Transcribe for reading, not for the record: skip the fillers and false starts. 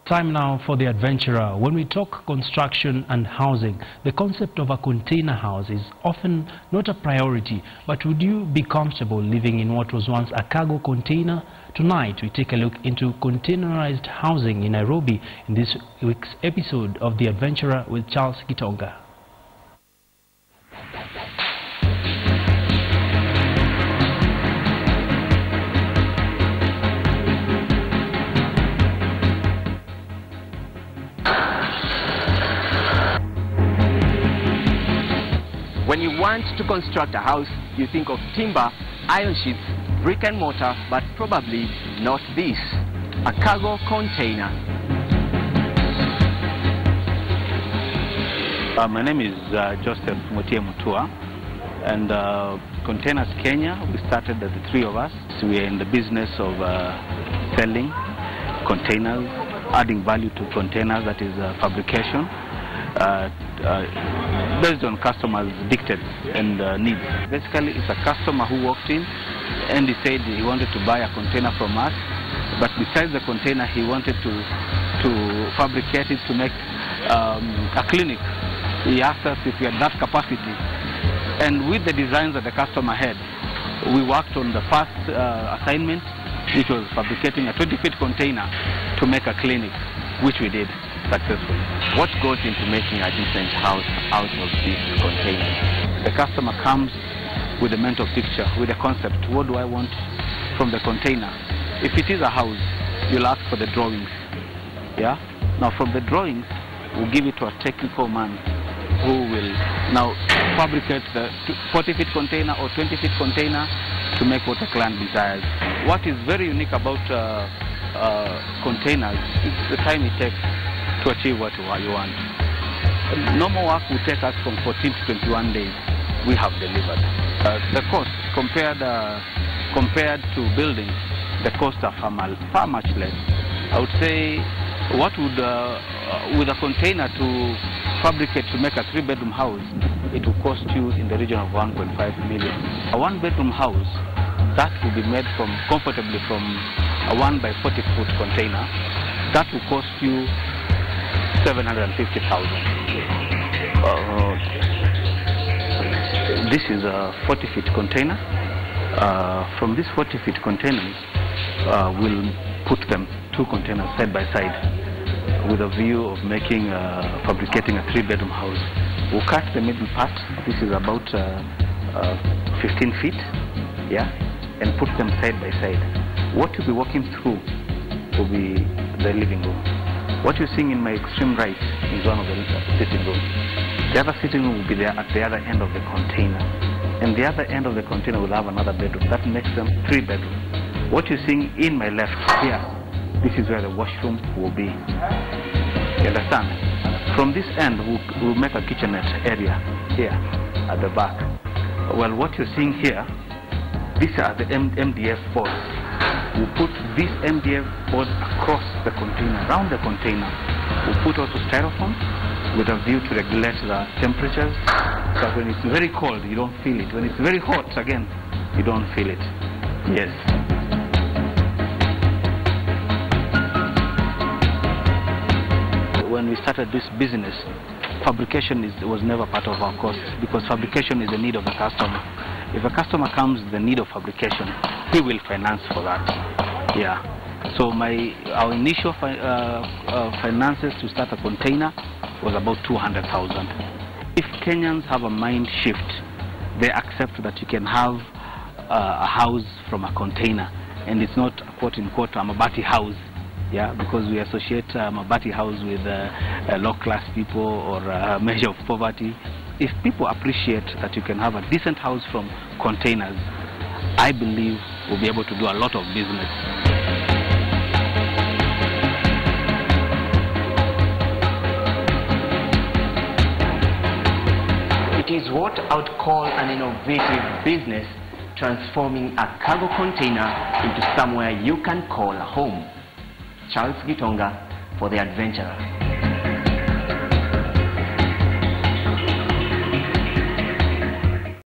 Time now for the adventurer. When we talk construction and housing, the concept of a container house is often not a priority, but would you be comfortable living in what was once a cargo container? Tonight we take a look into containerized housing in Nairobi in this week's episode of The Adventurer with Charles Gitonga. When you want to construct a house, you think of timber, iron sheets, brick and mortar, but probably not this, a cargo container. My name is Joseph Mutie Mutua, and Containers Kenya, we started the three of us. So we are in the business of selling containers, adding value to containers, that is fabrication. Based on customers' dictates and needs. Basically, it's a customer who walked in and he said he wanted to buy a container from us, but besides the container, he wanted to fabricate it to make a clinic. He asked us if we had that capacity, and with the designs that the customer had, we worked on the first assignment, which was fabricating a 20-feet container to make a clinic, which we did successfully. What goes into making a decent house out of this container? The customer comes with a mental picture, with a concept. What do I want from the container? If it is a house, you'll ask for the drawings. Yeah? Now from the drawings, we'll give it to a technical man who will now fabricate the 40-feet container or 20-feet container to make what the client desires. What is very unique about containers is the time it takes to achieve what you want. Normal work will take us from 14 to 21 days. We have delivered. The cost compared to buildings, the costs are far much less. I would say, what would with a container to fabricate to make a 3-bedroom house, it will cost you in the region of 1.5 million. A 1-bedroom house that will be made comfortably from a 1 by 40-foot container, that will cost you 750,000. This is a 40-feet container. From these 40-feet containers, we'll put them 2 containers side by side with a view of fabricating a 3-bedroom house. We'll cut the middle part. This is about 15 feet, yeah, and put them side by side. What you'll be walking through will be the living room. What you're seeing in my extreme right is one of the sitting rooms. The other sitting room will be there at the other end of the container. And the other end of the container will have another bedroom. That makes them 3 bedrooms. What you're seeing in my left here, this is where the washroom will be. You understand? From this end, we'll make a kitchenette area here at the back. Well, what you're seeing here, these are the MDF boards. We'll put this MDF board across the container, around the container. We'll put also styrofoam with a view to regulate the temperatures. So when it's very cold, you don't feel it. When it's very hot, again, you don't feel it. Yes. When we started this business, fabrication was never part of our cost, because fabrication is the need of the customer. If a customer comes with the need of fabrication, he will finance for that. Yeah. So our initial finances to start a container was about 200,000. If Kenyans have a mind shift, they accept that you can have a house from a container, and it's not a quote-unquote a Mabati house. Yeah, because we associate Mabati house with low-class people or a measure of poverty. If people appreciate that you can have a decent house from containers, I believe we'll be able to do a lot of business. It is what I would call an innovative business, transforming a cargo container into somewhere you can call a home. Charles Gitonga for The Adventurer.